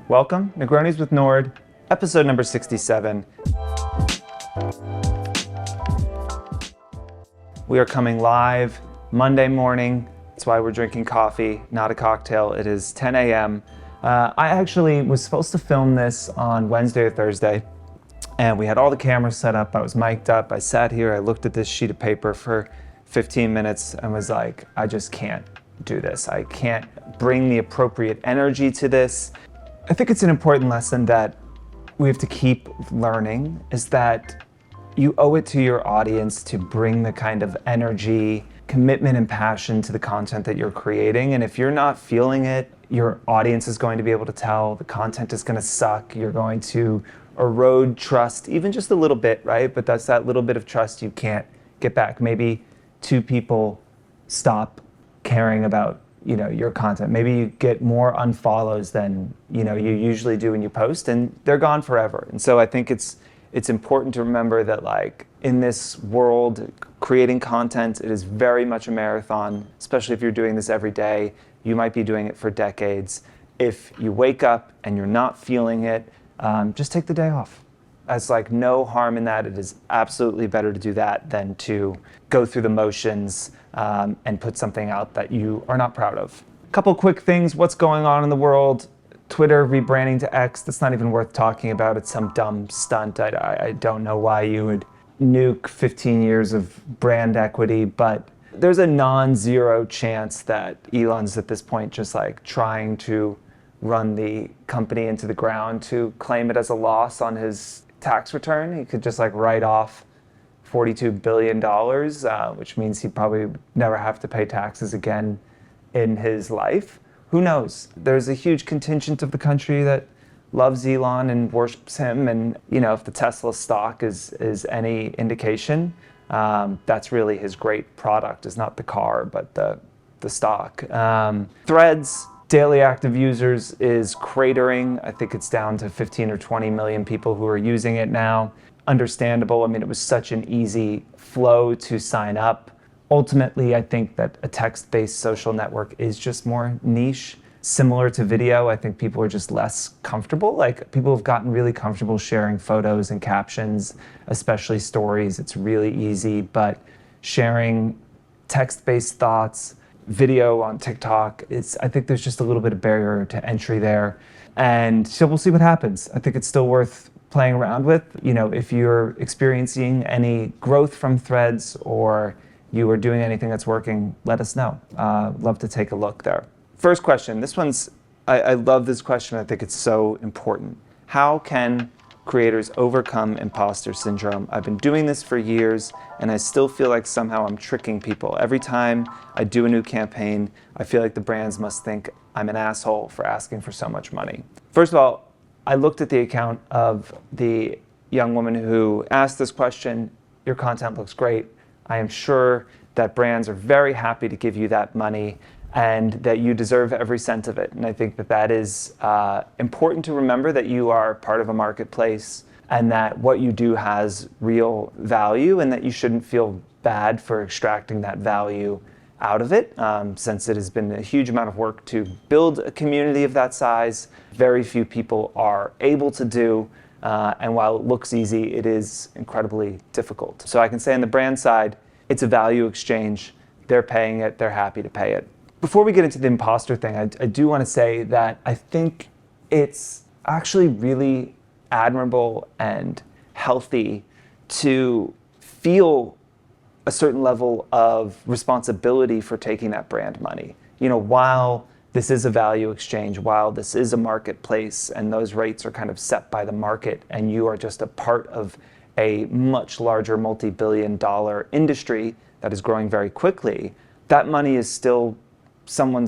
Welcome, Negronis with Nord, episode number 67. We are coming live Monday morning. That's why we're drinking coffee, not a cocktail. It is 10 a.m. I actually was supposed to film this on Wednesday or Thursday, and we had all the cameras set up. I was mic'd up. I sat here, I looked at this sheet of paper for 15 minutes and was like, I just can't do this. I can't bring the appropriate energy to this. I think it's an important lesson that we have to keep learning, is that you owe it to your audience to bring the kind of energy, commitment, and passion to the content that you're creating. And if you're not feeling it, your audience is going to be able to tell. The content is going to suck. You're going to erode trust, even just a little bit, right? But that's that little bit of trust you can't get back. Maybe two people stop caring about your content. Maybe you get more unfollows than you usually do when you post, and they're gone forever. And so I think it's important to remember that, like, in this world, creating content, it is very much a marathon, especially if you're doing this every day. You might be doing it for decades. If you wake up and you're not feeling it, just take the day off. There's like no harm in that. It is absolutely better to do that than to go through the motions and put something out that you are not proud of. A couple quick things. What's going on in the world? Twitter rebranding to X. That's not even worth talking about. It's some dumb stunt. I don't know why you would nuke 15 years of brand equity, but there's a non-zero chance that Elon's at this point just like trying to run the company into the ground to claim it as a loss on his tax return. He could just like write off $42 billion, which means he'd probably never have to pay taxes again in his life. Who knows? There's a huge contingent of the country that loves Elon and worships him. And if the Tesla stock is any indication, that's really his great product, is not the car, but the stock. Threads, daily active users is cratering. I think it's down to 15 or 20 million people who are using it now. Understandable. I mean, it was such an easy flow to sign up. Ultimately, I think that a text-based social network is just more niche. Similar to video, I think people are just less comfortable. Like, people have gotten really comfortable sharing photos and captions, especially stories. It's really easy, but sharing text-based thoughts, video on TikTok, I think there's just a little bit of barrier to entry there. And so we'll see what happens. I think it's still worth playing around with. If you're experiencing any growth from Threads or you are doing anything that's working, let us know. Love to take a look there. First question. This one's, I love this question. I think it's so important. How can creators overcome imposter syndrome? I've been doing this for years, and I still feel like somehow I'm tricking people. Every time I do a new campaign, I feel like the brands must think I'm an asshole for asking for so much money. First of all, I looked at the account of the young woman who asked this question. Your content looks great. I am sure that brands are very happy to give you that money and that you deserve every cent of it. And I think that is important to remember, that you are part of a marketplace and that what you do has real value, and that you shouldn't feel bad for extracting that value out of it, since it has been a huge amount of work to build a community of that size. Very few people are able to do, and while it looks easy, it is incredibly difficult. So I can say on the brand side, it's a value exchange. They're paying it, they're happy to pay it. Before we get into the imposter thing, I do want to say that I think it's actually really admirable and healthy to feel a certain level of responsibility for taking that brand money. While this is a value exchange, while this is a marketplace and those rates are kind of set by the market, and you are just a part of a much larger multi-billion-dollar industry that is growing very quickly, that money is still someone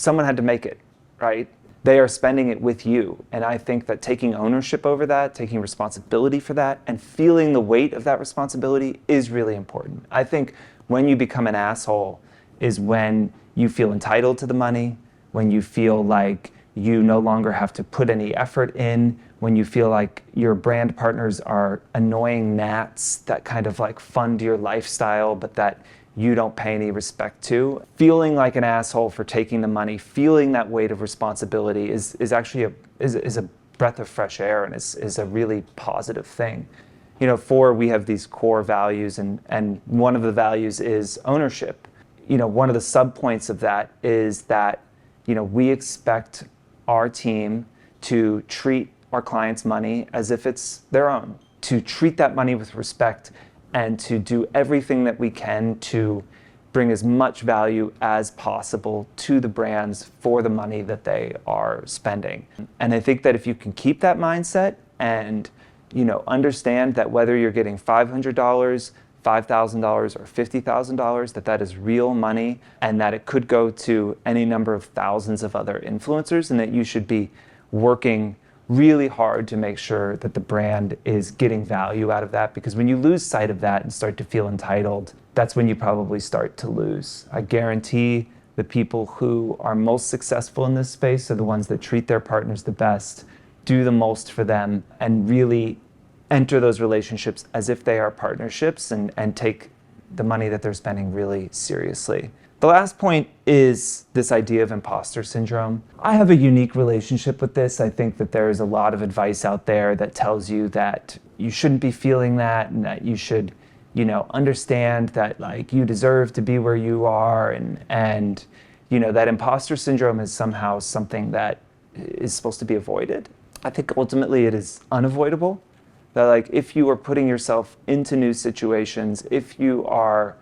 had to make it, right? They are spending it with you. And I think that taking ownership over that, taking responsibility for that, and feeling the weight of that responsibility is really important. I think when you become an asshole is when you feel entitled to the money, when you feel like you no longer have to put any effort in, when you feel like your brand partners are annoying gnats that kind of like fund your lifestyle, but that you don't pay any respect to. Feeling like an asshole for taking the money, feeling that weight of responsibility is actually a breath of fresh air, and is a really positive thing. We have these core values, and one of the values is ownership. One of the subpoints of that is that, we expect our team to treat our clients' money as if it's their own, to treat that money with respect, and to do everything that we can to bring as much value as possible to the brands for the money that they are spending. And I think that if you can keep that mindset and understand that whether you're getting $500, $5,000, or $50,000, that is real money, and that it could go to any number of thousands of other influencers, and that you should be working really hard to make sure that the brand is getting value out of that. Because when you lose sight of that and start to feel entitled, that's when you probably start to lose. I guarantee the people who are most successful in this space are the ones that treat their partners the best, do the most for them, and really enter those relationships as if they are partnerships, and take the money that they're spending really seriously. The last point is this idea of imposter syndrome. I have a unique relationship with this. I think that there's a lot of advice out there that tells you that you shouldn't be feeling that, and that you should, understand that you deserve to be where you are, and that imposter syndrome is somehow something that is supposed to be avoided. I think ultimately it is unavoidable. That if you are putting yourself into new situations, if you are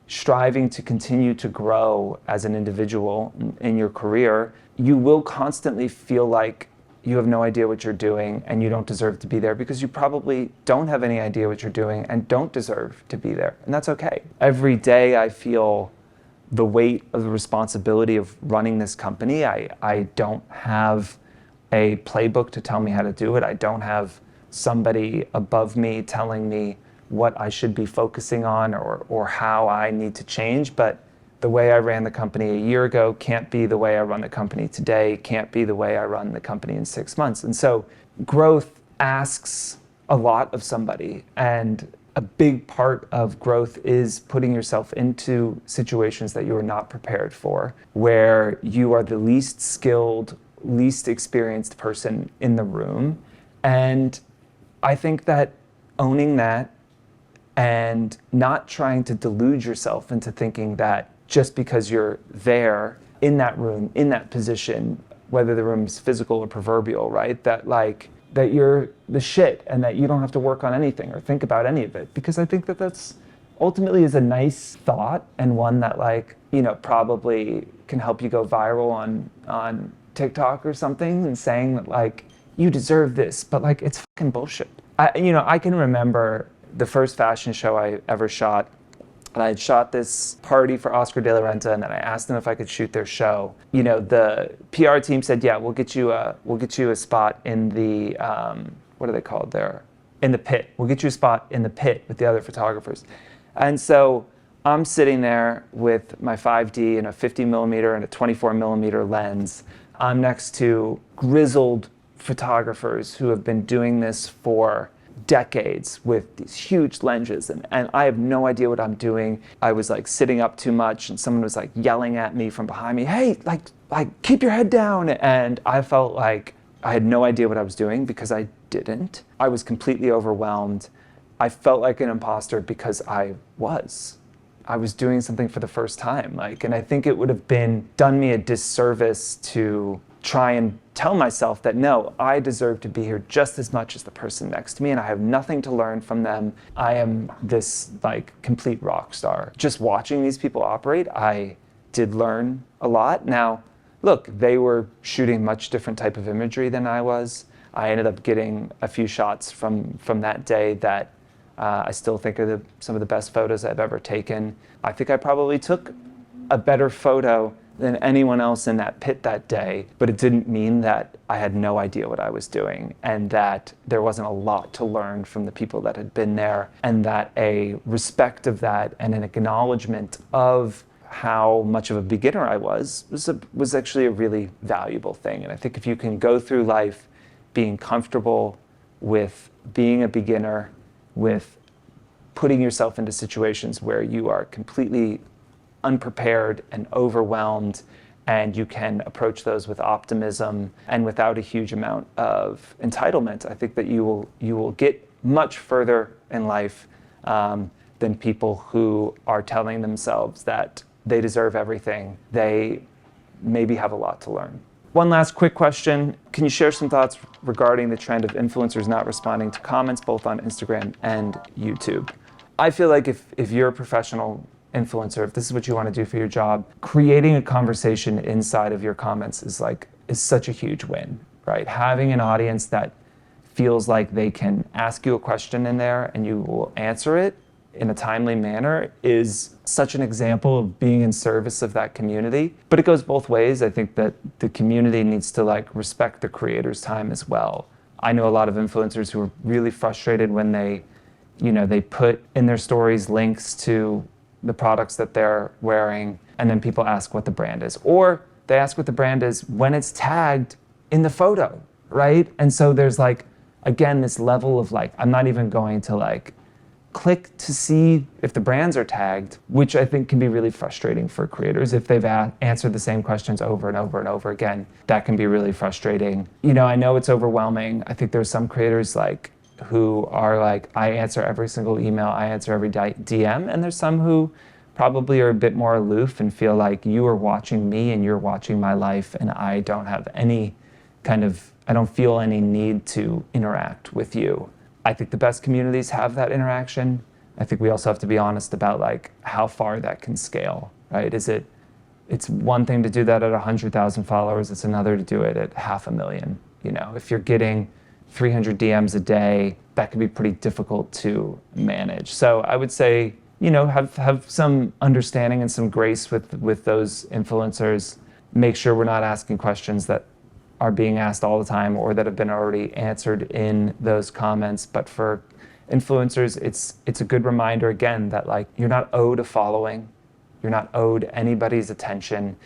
striving to continue to grow as an individual in your career, you will constantly feel like you have no idea what you're doing and you don't deserve to be there, because you probably don't have any idea what you're doing and don't deserve to be there. And that's okay. Every day I feel the weight of the responsibility of running this company. I don't have a playbook to tell me how to do it. I don't have somebody above me telling me what I should be focusing on or how I need to change. But the way I ran the company a year ago can't be the way I run the company today, can't be the way I run the company in 6 months. And so growth asks a lot of somebody. And a big part of growth is putting yourself into situations that you are not prepared for, where you are the least skilled, least experienced person in the room. And I think that owning that and not trying to delude yourself into thinking that just because you're there in that room, in that position, whether the room is physical or proverbial, right? That you're the shit and that you don't have to work on anything or think about any of it. Because I think that that's ultimately is a nice thought, and one that probably can help you go viral on TikTok or something, and saying that you deserve this, but it's fucking bullshit. I can remember the first fashion show I ever shot, and I had shot this party for Oscar de la Renta, and then I asked them if I could shoot their show. The PR team said, "Yeah, we'll get you a spot in the what are they called there? In the pit. We'll get you a spot in the pit with the other photographers." And so I'm sitting there with my 5D and a 50 millimeter and a 24 millimeter lens. I'm next to grizzled photographers who have been doing this for decades with these huge lenses, and I have no idea what I'm doing. I was sitting up too much, and someone was yelling at me from behind me, "Hey, keep your head down." And I felt like I had no idea what I was doing, because I didn't. I was completely overwhelmed. I felt like an imposter because I was doing something for the first time. And I think it would have done me a disservice to try and tell myself that, no, I deserve to be here just as much as the person next to me, and I have nothing to learn from them. I am this complete rock star. Just watching these people operate, I did learn a lot. Now, look, they were shooting much different type of imagery than I was. I ended up getting a few shots from that day that I still think are some of the best photos I've ever taken. I think I probably took a better photo than anyone else in that pit that day, but it didn't mean that I had no idea what I was doing, and that there wasn't a lot to learn from the people that had been there, and that a respect of that and an acknowledgement of how much of a beginner I was actually a really valuable thing. And I think if you can go through life being comfortable with being a beginner, with putting yourself into situations where you are completely unprepared and overwhelmed, and you can approach those with optimism and without a huge amount of entitlement. I think that you will get much further in life than people who are telling themselves that they deserve everything. They maybe have a lot to learn. One last quick question. Can you share some thoughts regarding the trend of influencers not responding to comments both on Instagram and YouTube? I feel like if you're a professional influencer, if this is what you want to do for your job, creating a conversation inside of your comments is such a huge win, right? Having an audience that feels like they can ask you a question in there and you will answer it in a timely manner is such an example of being in service of that community. But it goes both ways. I think that the community needs to respect the creator's time as well. I know a lot of influencers who are really frustrated when they put in their stories links to the products that they're wearing, and then people ask what the brand is. Or they ask what the brand is when it's tagged in the photo, right? And so there's again, this level of I'm not even going to click to see if the brands are tagged, which I think can be really frustrating for creators. If they've answered the same questions over and over and over again, that can be really frustrating. I know it's overwhelming. I think there's some creators who are I answer every single email, I answer every DM, and there's some who probably are a bit more aloof and feel like you are watching me and you're watching my life, and I don't have any I don't feel any need to interact with you. I think the best communities have that interaction. I think we also have to be honest about how far that can scale, right? It's one thing to do that at 100,000 followers, it's another to do it at 500,000. If you're getting 300 DMs a day, that can be pretty difficult to manage. So I would say, have some understanding and some grace with those influencers. Make sure we're not asking questions that are being asked all the time or that have been already answered in those comments. But for influencers, it's a good reminder again that you're not owed a following, you're not owed anybody's attention.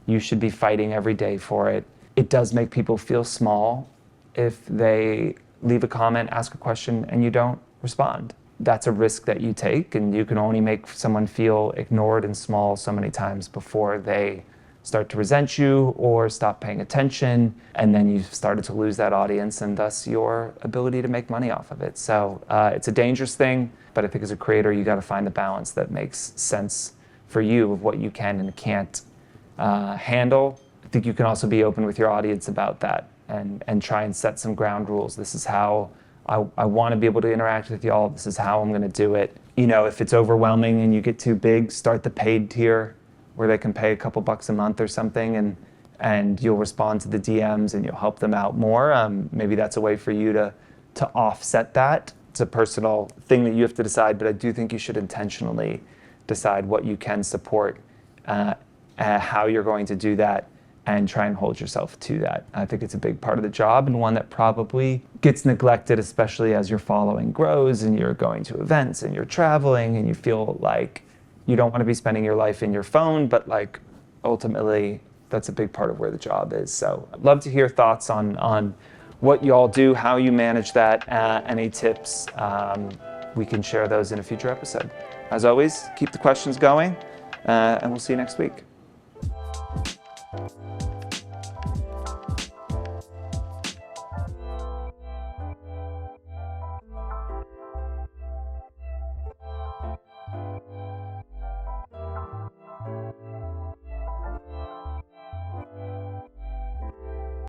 You should be fighting every day for it. It does make people feel small if they leave a comment, ask a question, and you don't respond. That's a risk that you take, and you can only make someone feel ignored and small so many times before they start to resent you or stop paying attention, and then you've started to lose that audience and thus your ability to make money off of it. So it's a dangerous thing, but I think as a creator, you got to find the balance that makes sense for you of what you can and can't handle. I think you can also be open with your audience about that and try and set some ground rules. This is how I want to be able to interact with y'all. This is how I'm going to do it. If it's overwhelming and you get too big, start the paid tier where they can pay a couple bucks a month or something, and you'll respond to the DMs and you'll help them out more. Maybe that's a way for you to offset that. It's a personal thing that you have to decide, but I do think you should intentionally decide what you can support, how you're going to do that, and try and hold yourself to that. I think it's a big part of the job, and one that probably gets neglected, especially as your following grows and you're going to events and you're traveling and you feel like you don't want to be spending your life in your phone, but ultimately that's a big part of where the job is. So I'd love to hear thoughts on what you all do, how you manage that, any tips. We can share those in a future episode. As always, keep the questions going, and we'll see you next week.